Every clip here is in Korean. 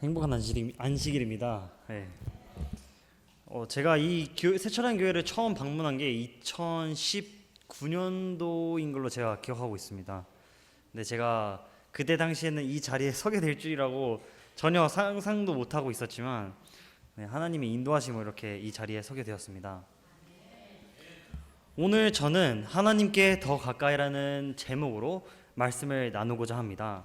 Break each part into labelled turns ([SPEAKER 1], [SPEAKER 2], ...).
[SPEAKER 1] 행복한 안식일입니다. 네. 제가 이 새천안 교회를 처음 방문한 게 2019년도인 걸로 제가 기억하고 있습니다. 근데 제가 그때 당시에는 이 자리에 서게 될 줄이라고 전혀 상상도 못하고 있었지만, 네, 하나님의 인도하심으로 이렇게 이 자리에 서게 되었습니다. 오늘 저는 하나님께 더 가까이라는 제목으로 말씀을 나누고자 합니다.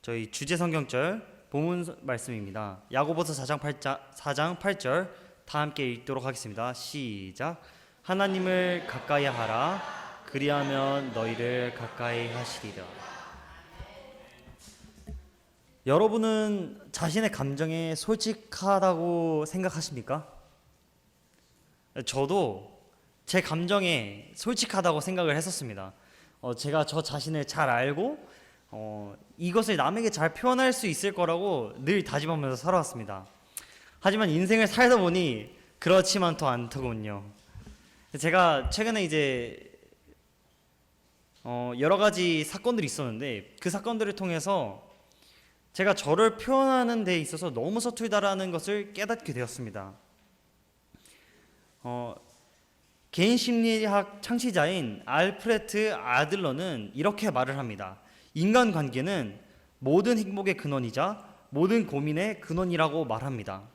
[SPEAKER 1] 저희 주제 성경절 본문 말씀입니다. 야고보서 4장 8절 다 함께 읽도록 하겠습니다. 시작. 하나님을 가까이 하라. 그리하면 너희를 가까이 하시리라. 여러분은 자신의 감정에 솔직하다고 생각하십니까? 저도 제 감정에 솔직하다고 생각을 했었습니다. 제가 저 자신을 잘 알고 이것을 남에게 잘 표현할 수 있을 거라고 늘 다짐하면서 살아왔습니다. 하지만 인생을 살다 보니 그렇지만 더 않더군요. 제가 최근에 이제 여러 가지 사건들이 있었는데 그 사건들을 통해서 제가 저를 표현하는 데 있어서 너무 서툴다라는 것을 깨닫게 되었습니다. 개인 심리학 창시자인 알프레트 아들러는 이렇게 말을 합니다. 인간관계는 모든 행복의 근원이자 모든 고민의 근원이라고 말합니다.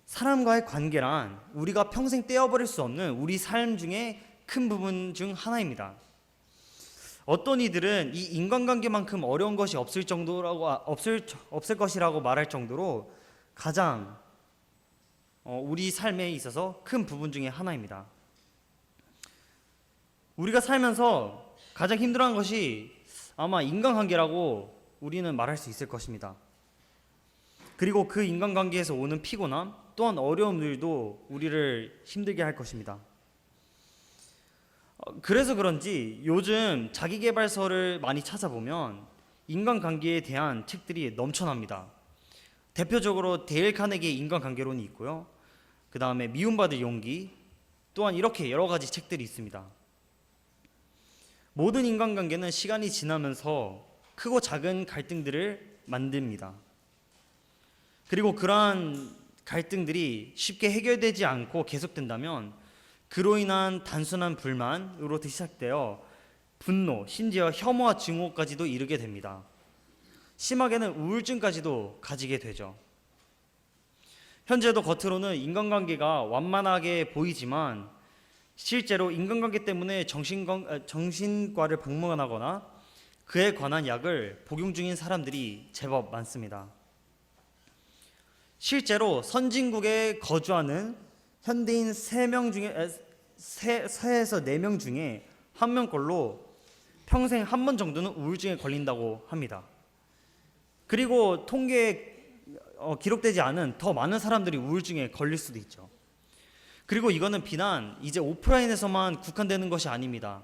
[SPEAKER 1] 사람과의 관계란 우리가 평생 떼어버릴 수 없는 우리 삶 중에 큰 부분 중 하나입니다. 어떤 이들은 이 인간관계만큼 어려운 것이 없을 것이라고 말할 정도로 가장 우리 삶에 있어서 큰 부분 중에 하나입니다. 우리가 살면서 가장 힘들어하는 것이 아마 인간관계라고 우리는 말할 수 있을 것입니다. 그리고 그 인간관계에서 오는 피곤함 또한 어려움들도 우리를 힘들게 할 것입니다. 그래서 그런지 요즘 자기계발서를 많이 찾아보면 인간관계에 대한 책들이 넘쳐납니다. 대표적으로 데일 카네기의 인간관계론이 있고요. 그 다음에 미움받을 용기, 또한 이렇게 여러 가지 책들이 있습니다. 모든 인간관계는 시간이 지나면서 크고 작은 갈등들을 만듭니다. 그리고 그러한 갈등들이 쉽게 해결되지 않고 계속된다면 그로 인한 단순한 불만으로 시작되어 분노, 심지어 혐오와 증오까지도 이르게 됩니다. 심하게는 우울증까지도 가지게 되죠. 현재도 겉으로는 인간관계가 완만하게 보이지만 실제로 인간관계 때문에 정신과를 방문하거나 그에 관한 약을 복용 중인 사람들이 제법 많습니다. 실제로 선진국에 거주하는 현대인 3명 중에 3에서 4명 중에 1명꼴로 평생 한 번 정도는 우울증에 걸린다고 합니다. 그리고 통계에 기록되지 않은 더 많은 사람들이 우울증에 걸릴 수도 있죠. 그리고 이거는 비단 이제 오프라인에서만 국한되는 것이 아닙니다.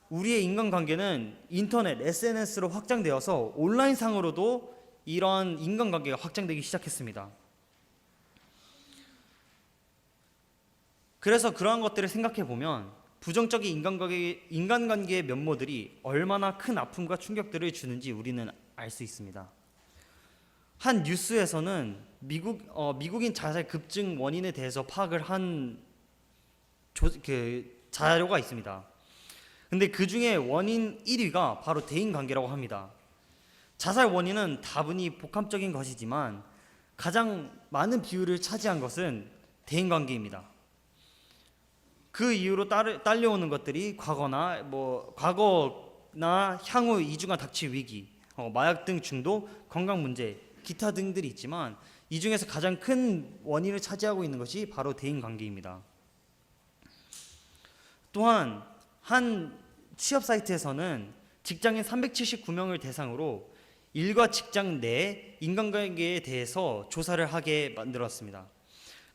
[SPEAKER 1] 우리의 인간관계는 인터넷, SNS로 확장되어서 온라인상으로도 이러한 인간관계가 확장되기 시작했습니다. 그래서 그러한 것들을 생각해 보면 부정적인 인간관계의 면모들이 얼마나 큰 아픔과 충격들을 주는지 우리는 알 수 있습니다. 한 뉴스에서는 미국인 자살 급증 원인에 대해서 파악을 한 자료가 있습니다. 근데 그 중에 원인 1위가 바로 대인관계라고 합니다. 자살 원인은 다분히 복합적인 것이지만 가장 많은 비율을 차지한 것은 대인관계입니다. 그 이후로 딸려오는 것들이 과거나 향후 이중한 닥칠 위기, 마약 등 중독, 건강 문제, 기타 등들이 있지만 이 중에서 가장 큰 원인을 차지하고 있는 것이 바로 대인관계입니다. 또한 한 취업 사이트에서는 직장인 379명을 대상으로 일과 직장 내 인간관계에 대해서 조사를 하게 만들었습니다.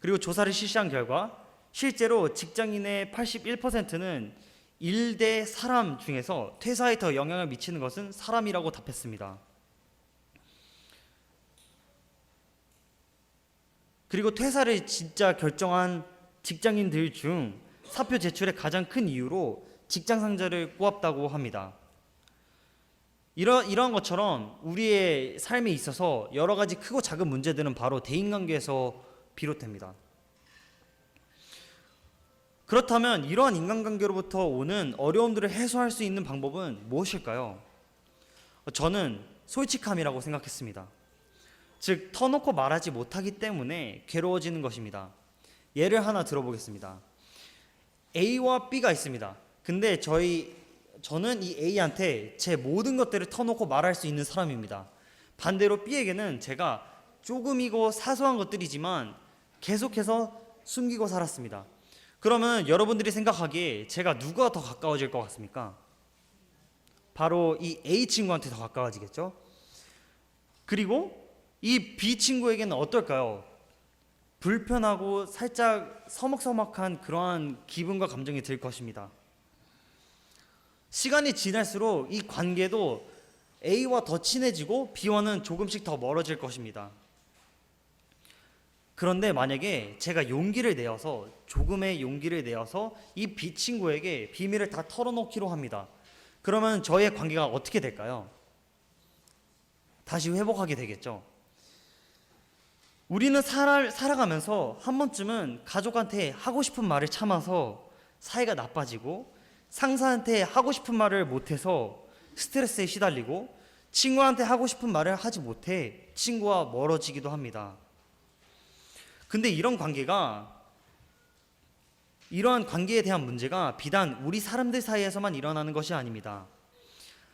[SPEAKER 1] 그리고 조사를 실시한 결과 실제로 직장인의 81%는 일 대 사람 중에서 퇴사에 더 영향을 미치는 것은 사람이라고 답했습니다. 그리고 퇴사를 진짜 결정한 직장인들 중 사표 제출의 가장 큰 이유로 직장 상사를 꼬았다고 합니다. 이러한 것처럼 우리의 삶에 있어서 여러 가지 크고 작은 문제들은 바로 대인관계에서 비롯됩니다. 그렇다면 이러한 인간관계로부터 오는 어려움들을 해소할 수 있는 방법은 무엇일까요? 저는 솔직함이라고 생각했습니다. 즉, 터놓고 말하지 못하기 때문에 괴로워지는 것입니다. 예를 하나 들어보겠습니다. A와 B가 있습니다. 근데 저는 이 A한테 제 모든 것들을 터놓고 말할 수 있는 사람입니다. 반대로 B에게는 제가 조금이고 사소한 것들이지만 계속해서 숨기고 살았습니다. 그러면 여러분들이 생각하기에 제가 누가 더 가까워질 것 같습니까? 바로 이 A 친구한테 더 가까워지겠죠? 그리고 이 B 친구에게는 어떨까요? 불편하고 살짝 서먹서먹한 그러한 기분과 감정이 들 것입니다. 시간이 지날수록 이 관계도 A와 더 친해지고 B와는 조금씩 더 멀어질 것입니다. 그런데 만약에 제가 조금의 용기를 내어서 이 B 친구에게 비밀을 다 털어놓기로 합니다. 그러면 저의 관계가 어떻게 될까요? 다시 회복하게 되겠죠. 우리는 살아가면서 한 번쯤은 가족한테 하고 싶은 말을 참아서 사이가 나빠지고, 상사한테 하고 싶은 말을 못해서 스트레스에 시달리고, 친구한테 하고 싶은 말을 하지 못해 친구와 멀어지기도 합니다. 근데 이러한 관계에 대한 문제가 비단 우리 사람들 사이에서만 일어나는 것이 아닙니다.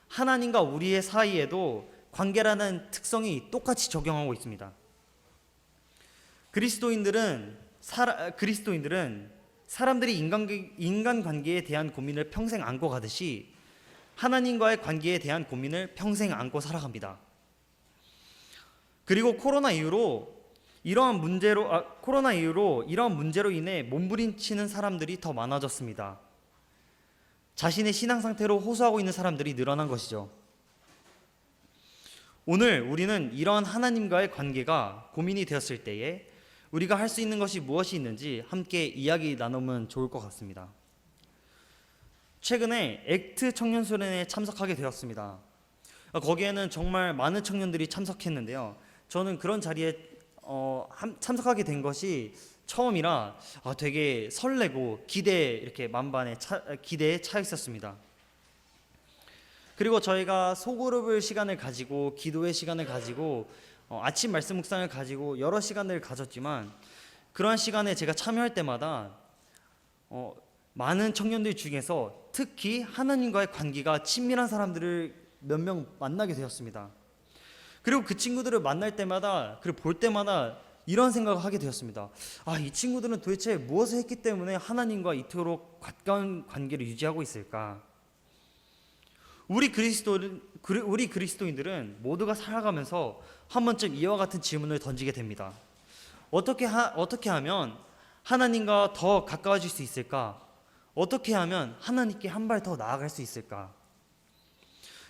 [SPEAKER 1] 하나님과 우리의 사이에도 관계라는 특성이 똑같이 적용하고 있습니다. 그리스도인들은 사람들이 인간관계에 대한 고민을 평생 안고 가듯이 하나님과의 관계에 대한 고민을 평생 안고 살아갑니다. 그리고 코로나 이후로 이러한 문제로 인해 몸부림치는 사람들이 더 많아졌습니다. 자신의 신앙 상태로 호소하고 있는 사람들이 늘어난 것이죠. 오늘 우리는 이러한 하나님과의 관계가 고민이 되었을 때에 우리가 할 수 있는 것이 무엇이 있는지 함께 이야기 나누면 좋을 것 같습니다. 최근에 액트 청년수련회에 참석하게 되었습니다. 거기에는 정말 많은 청년들이 참석했는데요. 저는 그런 자리에 참석하게 된 것이 처음이라 되게 설레고 기대에 차 있었습니다. 그리고 저희가 소그룹을 시간을 가지고 기도의 시간을 가지고 아침 말씀 묵상을 가지고 여러 시간을 가졌지만, 그러한 시간에 제가 참여할 때마다 많은 청년들 중에서 특히 하나님과의 관계가 친밀한 사람들을 몇 명 만나게 되었습니다. 그리고 그 친구들을 만날 때마다, 그리고 볼 때마다 이런 생각을 하게 되었습니다. 이 친구들은 도대체 무엇을 했기 때문에 하나님과 이토록 가까운 관계를 유지하고 있을까? 우리 그리스도인들은 모두가 살아가면서 한 번쯤 이와 같은 질문을 던지게 됩니다. 어떻게 하면 하나님과 더 가까워질 수 있을까? 어떻게 하면 하나님께 한 발 더 나아갈 수 있을까?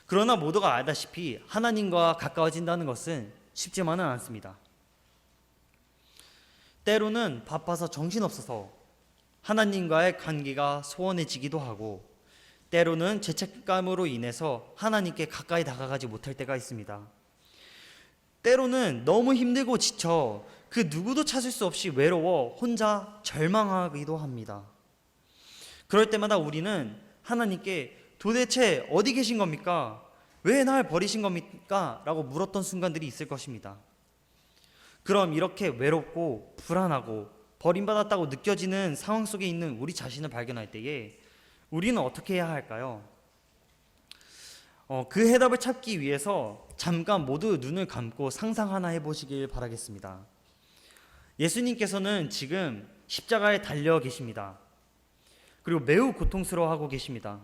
[SPEAKER 1] 그러나 모두가 알다시피 하나님과 가까워진다는 것은 쉽지만은 않습니다. 때로는 바빠서 정신없어서 하나님과의 관계가 소원해지기도 하고, 때로는 죄책감으로 인해서 하나님께 가까이 다가가지 못할 때가 있습니다. 때로는 너무 힘들고 지쳐 그 누구도 찾을 수 없이 외로워 혼자 절망하기도 합니다. 그럴 때마다 우리는 하나님께 도대체 어디 계신 겁니까? 왜 날 버리신 겁니까? 라고 물었던 순간들이 있을 것입니다. 그럼 이렇게 외롭고 불안하고 버림받았다고 느껴지는 상황 속에 있는 우리 자신을 발견할 때에 우리는 어떻게 해야 할까요? 그 해답을 찾기 위해서 잠깐 모두 눈을 감고 상상 하나 해보시길 바라겠습니다. 예수님께서는 지금 십자가에 달려 계십니다. 그리고 매우 고통스러워하고 계십니다.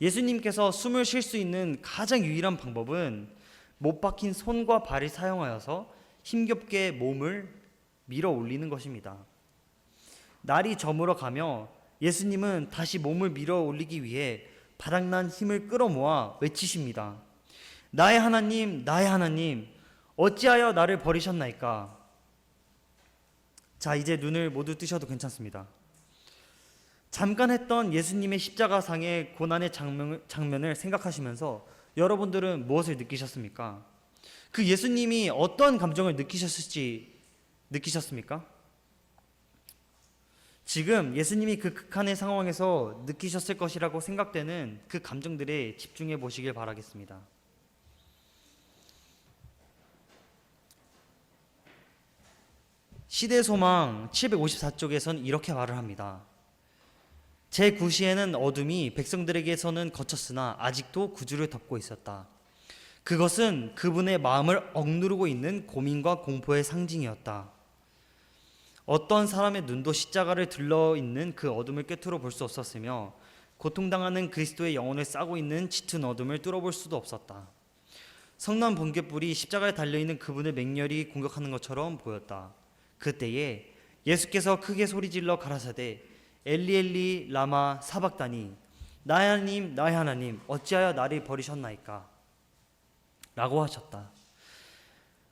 [SPEAKER 1] 예수님께서 숨을 쉴 수 있는 가장 유일한 방법은 못 박힌 손과 발을 사용하여서 힘겹게 몸을 밀어 올리는 것입니다. 날이 저물어 가며 예수님은 다시 몸을 밀어 올리기 위해 바닥난 힘을 끌어모아 외치십니다. 나의 하나님, 나의 하나님, 어찌하여 나를 버리셨나이까? 자, 이제 눈을 모두 뜨셔도 괜찮습니다. 잠깐 했던 예수님의 십자가상의 고난의 장면을 생각하시면서 여러분들은 무엇을 느끼셨습니까? 그 예수님이 어떤 감정을 느끼셨습니까? 지금 예수님이 그 극한의 상황에서 느끼셨을 것이라고 생각되는 그 감정들에 집중해 보시길 바라겠습니다. 시대소망 754쪽에선 이렇게 말을 합니다. 제9시에는 어둠이 백성들에게서는 거쳤으나 아직도 구주를 덮고 있었다. 그것은 그분의 마음을 억누르고 있는 고민과 공포의 상징이었다. 어떤 사람의 눈도 십자가를 들러있는 그 어둠을 꿰뚫어 볼 수 없었으며 고통당하는 그리스도의 영혼을 싸고 있는 짙은 어둠을 뚫어볼 수도 없었다. 성난 번갯불이 십자가에 달려있는 그분의 맹렬히 공격하는 것처럼 보였다. 그때에 예수께서 크게 소리질러 가라사대 엘리 엘리 라마 사박다니 나의 하나님 어찌하여 나를 버리셨나이까 라고 하셨다.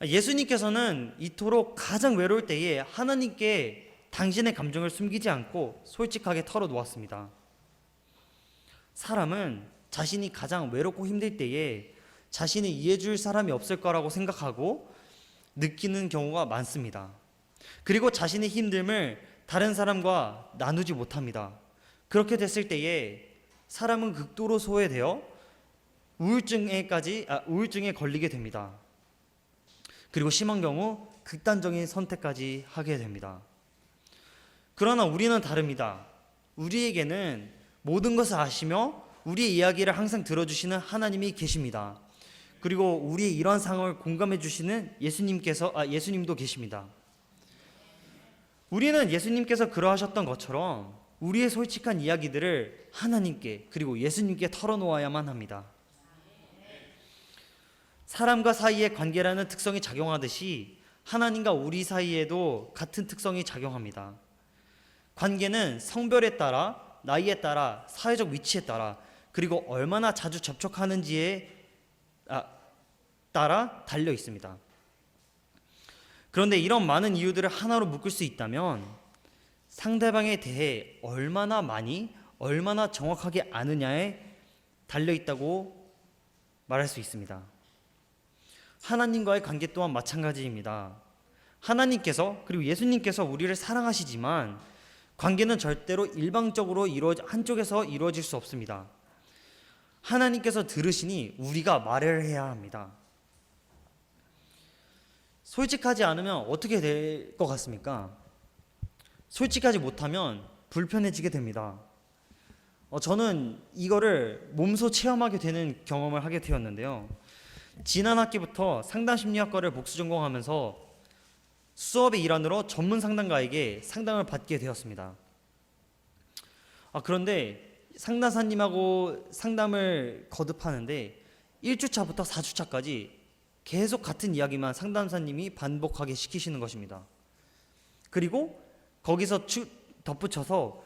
[SPEAKER 1] 예수님께서는 이토록 가장 외로울 때에 하나님께 당신의 감정을 숨기지 않고 솔직하게 털어놓았습니다. 사람은 자신이 가장 외롭고 힘들 때에 자신을 이해해줄 사람이 없을 거라고 생각하고 느끼는 경우가 많습니다. 그리고 자신의 힘듦을 다른 사람과 나누지 못합니다. 그렇게 됐을 때에 사람은 극도로 소외되어 우울증에 걸리게 됩니다. 그리고 심한 경우 극단적인 선택까지 하게 됩니다. 그러나 우리는 다릅니다. 우리에게는 모든 것을 아시며 우리의 이야기를 항상 들어주시는 하나님이 계십니다. 그리고 우리의 이러한 상황을 공감해 주시는 예수님도 계십니다. 우리는 예수님께서 그러하셨던 것처럼 우리의 솔직한 이야기들을 하나님께 그리고 예수님께 털어놓아야만 합니다. 사람과 사이의 관계라는 특성이 작용하듯이 하나님과 우리 사이에도 같은 특성이 작용합니다. 관계는 성별에 따라, 나이에 따라, 사회적 위치에 따라, 그리고 얼마나 자주 접촉하는지에 따라 달려 있습니다. 그런데 이런 많은 이유들을 하나로 묶을 수 있다면 상대방에 대해 얼마나 많이, 얼마나 정확하게 아느냐에 달려 있다고 말할 수 있습니다. 하나님과의 관계 또한 마찬가지입니다. 하나님께서 그리고 예수님께서 우리를 사랑하시지만 관계는 절대로 일방적으로 한쪽에서 이루어질 수 없습니다. 하나님께서 들으시니 우리가 말을 해야 합니다. 솔직하지 않으면 어떻게 될 것 같습니까? 솔직하지 못하면 불편해지게 됩니다. 저는 이거를 몸소 체험하게 되는 경험을 하게 되었는데요. 지난 학기부터 상담심리학과를 복수 전공하면서 수업의 일환으로 전문 상담가에게 상담을 받게 되었습니다. 그런데 상담사님하고 상담을 거듭하는데 1주차부터 4주차까지 계속 같은 이야기만 상담사님이 반복하게 시키시는 것입니다. 그리고 거기서 덧붙여서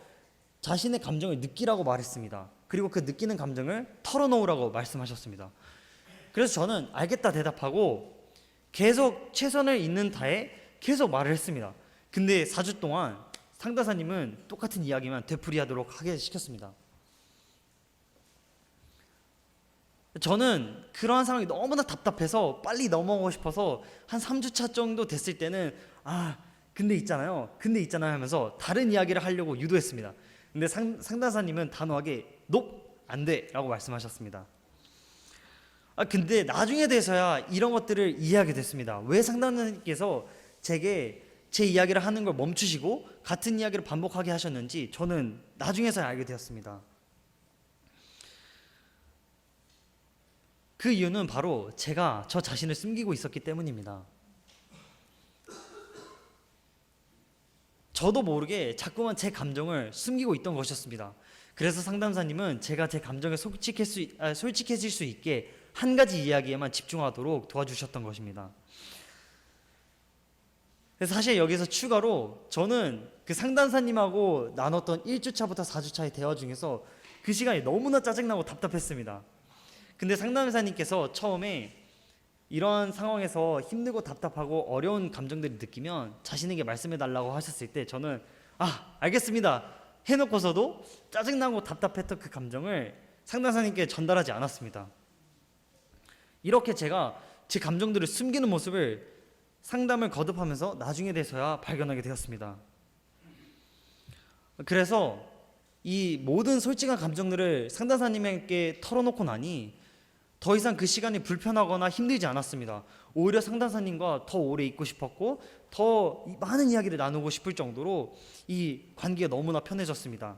[SPEAKER 1] 자신의 감정을 느끼라고 말했습니다. 그리고 그 느끼는 감정을 털어놓으라고 말씀하셨습니다. 그래서 저는 알겠다 대답하고 계속 최선을 잇는 다에 계속 말을 했습니다. 근데 4주 동안 상담사님은 똑같은 이야기만 되풀이하도록 하게 시켰습니다. 저는 그러한 상황이 너무나 답답해서 빨리 넘어가고 싶어서 한 3주차 정도 됐을 때는 근데 있잖아요 하면서 다른 이야기를 하려고 유도했습니다. 근데 상담사님은 단호하게 안 돼 라고 말씀하셨습니다. 근데 나중에 돼서야 이런 것들을 이해하게 됐습니다. 왜 상담사님께서 제게 제 이야기를 하는 걸 멈추시고 같은 이야기를 반복하게 하셨는지 저는 나중에서야 알게 되었습니다. 그 이유는 바로 제가 저 자신을 숨기고 있었기 때문입니다. 저도 모르게 자꾸만 제 감정을 숨기고 있던 것이었습니다. 그래서 상담사님은 제가 제 감정에 솔직해질 수 있게 한 가지 이야기에만 집중하도록 도와주셨던 것입니다. 그래서 사실 여기서 추가로 저는 그 상담사님하고 나눴던 1주차부터 4주차의 대화 중에서 그 시간이 너무나 짜증나고 답답했습니다. 근데 상담사님께서 처음에 이런 상황에서 힘들고 답답하고 어려운 감정들을 느끼면 자신에게 말씀해달라고 하셨을 때 저는 알겠습니다 해놓고서도 짜증나고 답답했던 그 감정을 상담사님께 전달하지 않았습니다. 이렇게 제가 제 감정들을 숨기는 모습을 상담을 거듭하면서 나중에 돼서야 발견하게 되었습니다. 그래서 이 모든 솔직한 감정들을 상담사님에게 털어놓고 나니 더 이상 그 시간이 불편하거나 힘들지 않았습니다. 오히려 상담사님과 더 오래 있고 싶었고 더 많은 이야기를 나누고 싶을 정도로 이 관계가 너무나 편해졌습니다.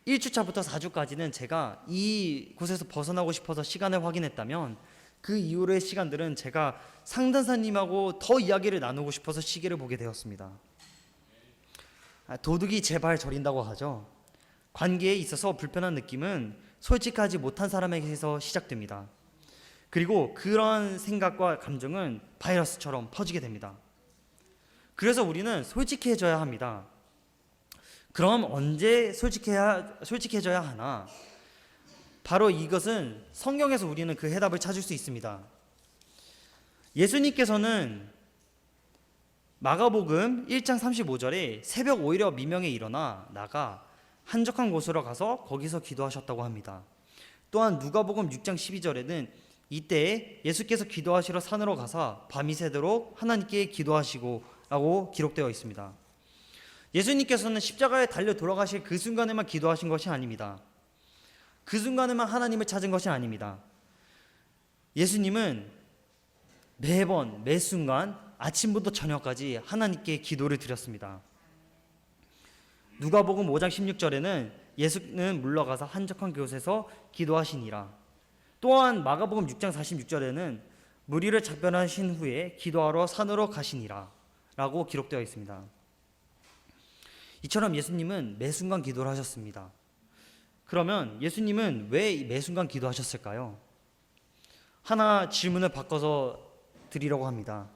[SPEAKER 1] 1주차부터 4주까지는 제가 이곳에서 벗어나고 싶어서 시간을 확인했다면 그 이후의 시간들은 제가 상담사님하고 더 이야기를 나누고 싶어서 시계를 보게 되었습니다. 도둑이 제 발 저린다고 하죠. 관계에 있어서 불편한 느낌은 솔직하지 못한 사람에게서 시작됩니다. 그리고 그런 생각과 감정은 바이러스처럼 퍼지게 됩니다. 그래서 우리는 솔직해져야 합니다. 그럼 언제 솔직해져야 하나? 바로 이것은 성경에서 우리는 그 해답을 찾을 수 있습니다. 예수님께서는 마가복음 1장 35절에 새벽 5일에 미명에 일어나 나가 한적한 곳으로 가서 거기서 기도하셨다고 합니다. 또한 누가복음 6장 12절에는 이때 예수께서 기도하시러 산으로 가사 밤이 새도록 하나님께 기도하시고 라고 기록되어 있습니다. 예수님께서는 십자가에 달려 돌아가실 그 순간에만 기도하신 것이 아닙니다. 그 순간에만 하나님을 찾은 것이 아닙니다. 예수님은 매번 매 순간 아침부터 저녁까지 하나님께 기도를 드렸습니다. 누가복음 5장 16절에는 예수는 물러가서 한적한 곳에서 기도하시니라. 또한 마가복음 6장 46절에는 무리를 작별하신 후에 기도하러 산으로 가시니라 라고 기록되어 있습니다. 이처럼 예수님은 매 순간 기도를 하셨습니다. 그러면 예수님은 왜 매 순간 기도하셨을까요? 하나 질문을 바꿔서 드리려고 합니다.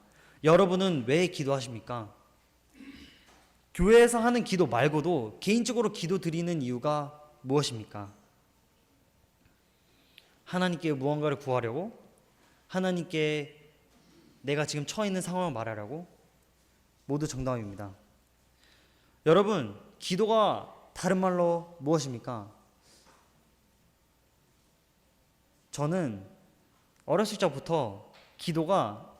[SPEAKER 1] 여러분은 왜 기도하십니까? 교회에서 하는 기도 말고도 개인적으로 기도 드리는 이유가 무엇입니까? 하나님께 무언가를 구하려고? 하나님께 내가 지금 처해 있는 상황을 말하려고? 모두 정답입니다. 여러분, 기도가 다른 말로 무엇입니까? 저는 어렸을 적부터 기도가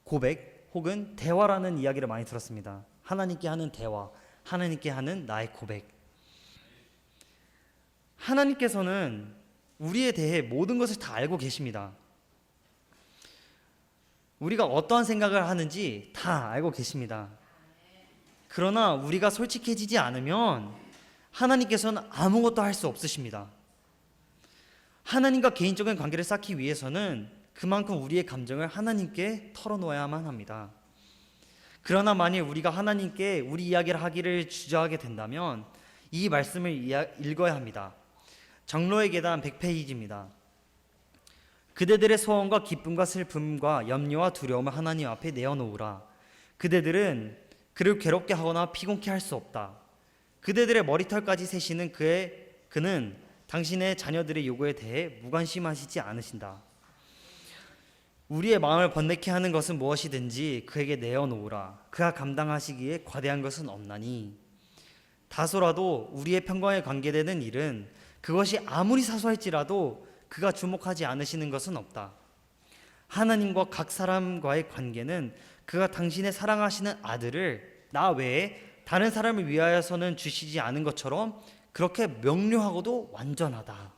[SPEAKER 1] 고백 혹은 대화라는 이야기를 많이 들었습니다. 하나님께 하는 대화, 하나님께 하는 나의 고백. 하나님께서는 우리에 대해 모든 것을 다 알고 계십니다. 우리가 어떠한 생각을 하는지 다 알고 계십니다. 그러나 우리가 솔직해지지 않으면 하나님께서는 아무것도 할 수 없으십니다. 하나님과 개인적인 관계를 쌓기 위해서는 그만큼 우리의 감정을 하나님께 털어놓아야만 합니다. 그러나 만일 우리가 하나님께 우리 이야기를 하기를 주저하게 된다면 이 말씀을 읽어야 합니다. 정로의 계단 100페이지입니다. 그대들의 소원과 기쁨과 슬픔과 염려와 두려움을 하나님 앞에 내어놓으라. 그대들은 그를 괴롭게 하거나 피곤케 할 수 없다. 그대들의 머리털까지 세시는 그는 당신의 자녀들의 요구에 대해 무관심하시지 않으신다. 우리의 마음을 번뇌케 하는 것은 무엇이든지 그에게 내어놓으라. 그가 감당하시기에 과대한 것은 없나니. 다소라도 우리의 평강에 관계되는 일은 그것이 아무리 사소할지라도 그가 주목하지 않으시는 것은 없다. 하나님과 각 사람과의 관계는 그가 당신의 사랑하시는 아들을 나 외에 다른 사람을 위하여서는 주시지 않은 것처럼 그렇게 명료하고도 완전하다.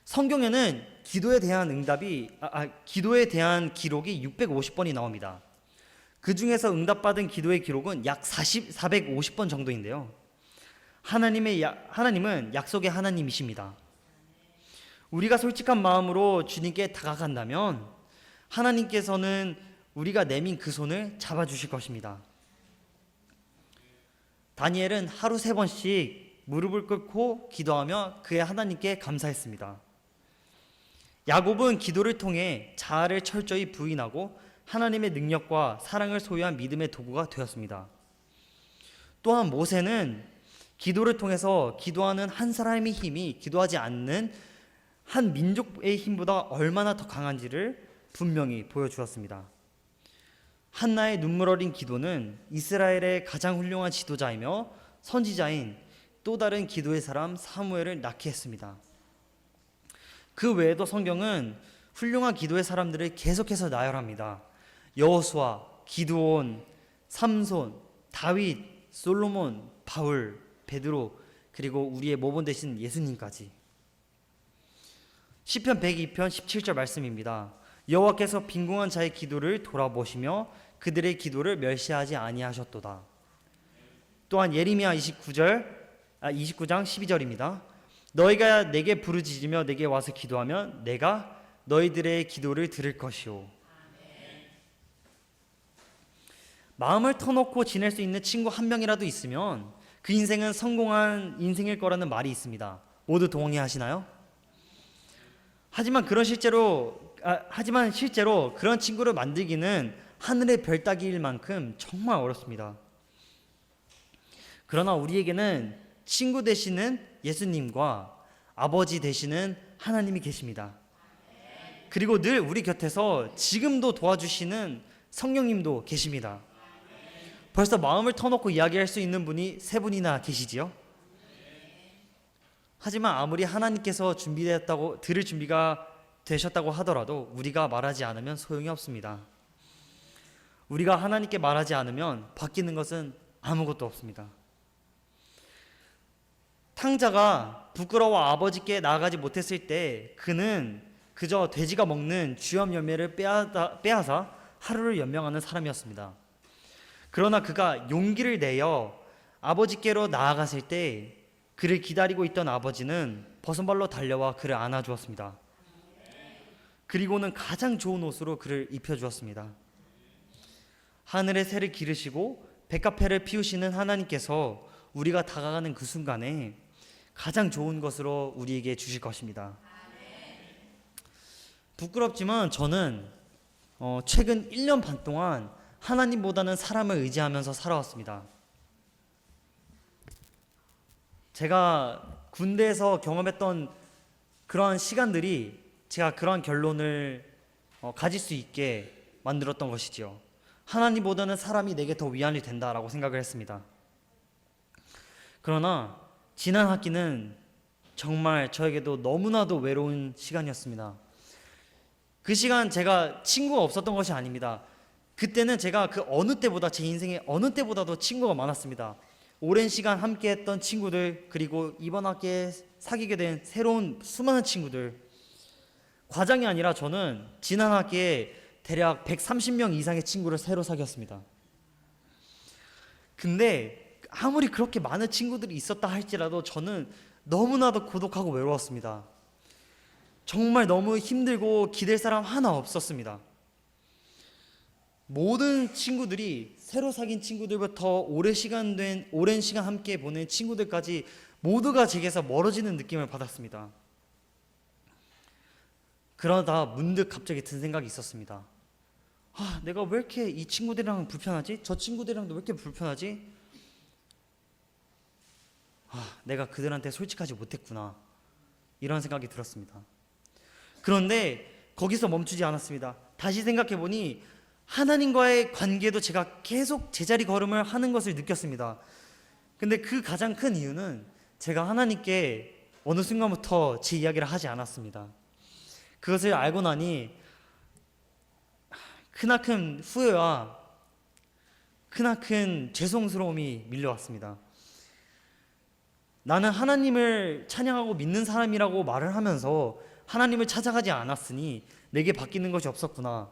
[SPEAKER 1] 성경에는 기도에 대한 기록이 650번이 나옵니다. 그 중에서 응답받은 기도의 기록은 약 450번 정도인데요. 하나님은 약속의 하나님이십니다. 우리가 솔직한 마음으로 주님께 다가간다면 하나님께서는 우리가 내민 그 손을 잡아주실 것입니다. 다니엘은 하루 3번씩 무릎을 꿇고 기도하며 그의 하나님께 감사했습니다. 야곱은 기도를 통해 자아를 철저히 부인하고 하나님의 능력과 사랑을 소유한 믿음의 도구가 되었습니다. 또한 모세는 기도를 통해서 기도하는 한 사람의 힘이 기도하지 않는 한 민족의 힘보다 얼마나 더 강한지를 분명히 보여주었습니다. 한나의 눈물 어린 기도는 이스라엘의 가장 훌륭한 지도자이며 선지자인 또 다른 기도의 사람 사무엘을 낳게 했습니다. 그 외에도 성경은 훌륭한 기도의 사람들을 계속해서 나열합니다. 여호수아, 기드온, 삼손, 다윗, 솔로몬, 바울, 베드로, 그리고 우리의 모본 되신 예수님까지. 시편 102편 17절 말씀입니다. 여호와께서 빈궁한 자의 기도를 돌아보시며 그들의 기도를 멸시하지 아니하셨도다. 또한 예레미야 29장 12절입니다. 너희가 내게 부르짖으며 내게 와서 기도하면 내가 너희들의 기도를 들을 것이요. 마음을 터놓고 지낼 수 있는 친구 한 명이라도 있으면 그 인생은 성공한 인생일 거라는 말이 있습니다. 모두 동의하시나요? 하지만 실제로 그런 친구를 만들기는 하늘의 별 따기일 만큼 정말 어렵습니다. 그러나 우리에게는 친구 되시는 예수님과 아버지 되시는 하나님이 계십니다. 그리고 늘 우리 곁에서 지금도 도와주시는 성령님도 계십니다. 벌써 마음을 터놓고 이야기할 수 있는 분이 세 분이나 계시지요? 하지만 아무리 하나님께서 들을 준비가 되셨다고 하더라도 우리가 말하지 않으면 소용이 없습니다. 우리가 하나님께 말하지 않으면 바뀌는 것은 아무것도 없습니다. 탕자가 부끄러워 아버지께 나아가지 못했을 때 그는 그저 돼지가 먹는 쥐염 열매를 빼앗아 하루를 연명하는 사람이었습니다. 그러나 그가 용기를 내어 아버지께로 나아갔을 때 그를 기다리고 있던 아버지는 버선발로 달려와 그를 안아주었습니다. 그리고는 가장 좋은 옷으로 그를 입혀주었습니다. 하늘의 새를 기르시고 백합화를 피우시는 하나님께서 우리가 다가가는 그 순간에 가장 좋은 것으로 우리에게 주실 것입니다. 부끄럽지만 저는 최근 1년 반 동안 하나님보다는 사람을 의지하면서 살아왔습니다. 제가 군대에서 경험했던 그러한 시간들이 제가 그러한 결론을 가질 수 있게 만들었던 것이지요. 하나님보다는 사람이 내게 더 위안이 된다라고 생각을 했습니다. 그러나 지난 학기는 정말 저에게도 너무나도 외로운 시간이었습니다. 그 시간 제가 친구가 없었던 것이 아닙니다. 그때는 제가 제 인생의 어느 때보다도 친구가 많았습니다. 오랜 시간 함께했던 친구들, 그리고 이번 학기에 사귀게 된 새로운 수많은 친구들. 과장이 아니라 저는 지난 학기에 대략 130명 이상의 친구를 새로 사귀었습니다. 근데 아무리 그렇게 많은 친구들이 있었다 할지라도 저는 너무나도 고독하고 외로웠습니다. 정말 너무 힘들고 기댈 사람 하나 없었습니다. 모든 친구들이 새로 사귄 친구들부터 오랜 시간 함께 보낸 친구들까지 모두가 제게서 멀어지는 느낌을 받았습니다. 그러다 문득 갑자기 든 생각이 있었습니다. 내가 왜 이렇게 이 친구들이랑 불편하지? 저 친구들이랑도 왜 이렇게 불편하지? 내가 그들한테 솔직하지 못했구나. 이런 생각이 들었습니다. 그런데 거기서 멈추지 않았습니다. 다시 생각해보니 하나님과의 관계도 제가 계속 제자리 걸음을 하는 것을 느꼈습니다. 근데 그 가장 큰 이유는 제가 하나님께 어느 순간부터 제 이야기를 하지 않았습니다. 그것을 알고 나니 크나큰 후회와 크나큰 죄송스러움이 밀려왔습니다. 나는 하나님을 찬양하고 믿는 사람이라고 말을 하면서 하나님을 찾아가지 않았으니 내게 바뀌는 것이 없었구나.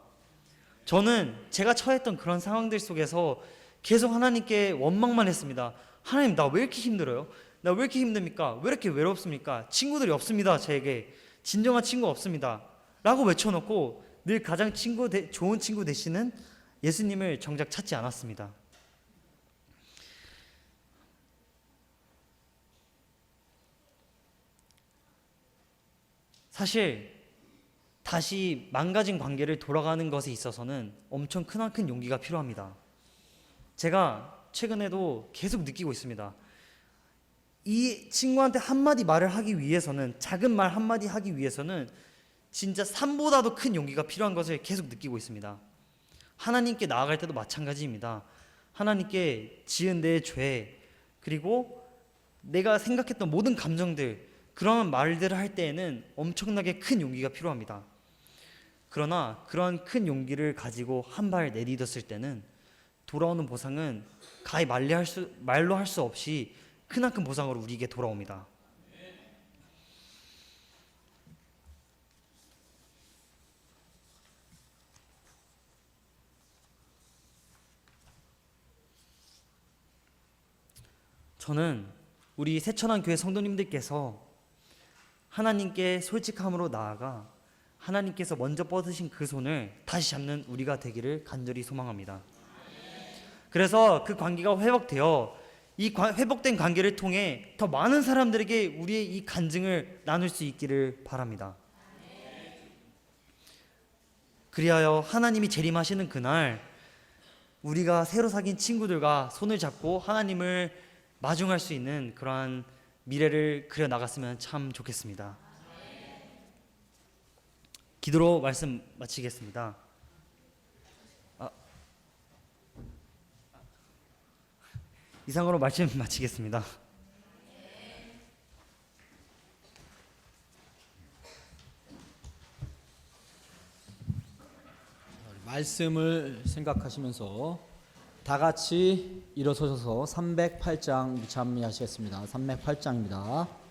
[SPEAKER 1] 저는 제가 처했던 그런 상황들 속에서 계속 하나님께 원망만 했습니다. 하나님, 나 왜 이렇게 힘들어요? 나 왜 이렇게 힘듭니까? 왜 이렇게 외롭습니까? 친구들이 없습니다. 저에게 진정한 친구 없습니다. 라고 외쳐놓고 늘 가장 좋은 친구 되시는 예수님을 정작 찾지 않았습니다. 사실 다시 망가진 관계를 돌아가는 것에 있어서는 엄청 크나큰 용기가 필요합니다. 제가 최근에도 계속 느끼고 있습니다. 이 친구한테 한마디 말을 하기 위해서는, 작은 말 한마디 하기 위해서는 진짜 산보다도 큰 용기가 필요한 것을 계속 느끼고 있습니다. 하나님께 나아갈 때도 마찬가지입니다. 하나님께 지은 내 죄, 그리고 내가 생각했던 모든 감정들, 그런 말들을 할 때에는 엄청나게 큰 용기가 필요합니다. 그러나 그런 큰 용기를 가지고 한 발 내딛었을 때는 돌아오는 보상은 가히 말로 할 수 없이 크나큰 보상으로 우리에게 돌아옵니다. 저는 우리 새천안교회 성도님들께서 하나님께 솔직함으로 나아가 하나님께서 먼저 뻗으신 그 손을 다시 잡는 우리가 되기를 간절히 소망합니다. 그래서 그 관계가 회복되어 회복된 관계를 통해 더 많은 사람들에게 우리의 이 간증을 나눌 수 있기를 바랍니다. 그리하여 하나님이 재림하시는 그날 우리가 새로 사귄 친구들과 손을 잡고 하나님을 마중할 수 있는 그러한 미래를 그려 나갔으면 참 좋겠습니다. 기도로 말씀 마치겠습니다. 이상으로 말씀 마치겠습니다.
[SPEAKER 2] 말씀을 생각하시면서 다 같이 일어서셔서 308장 찬미하시겠습니다. 308장입니다.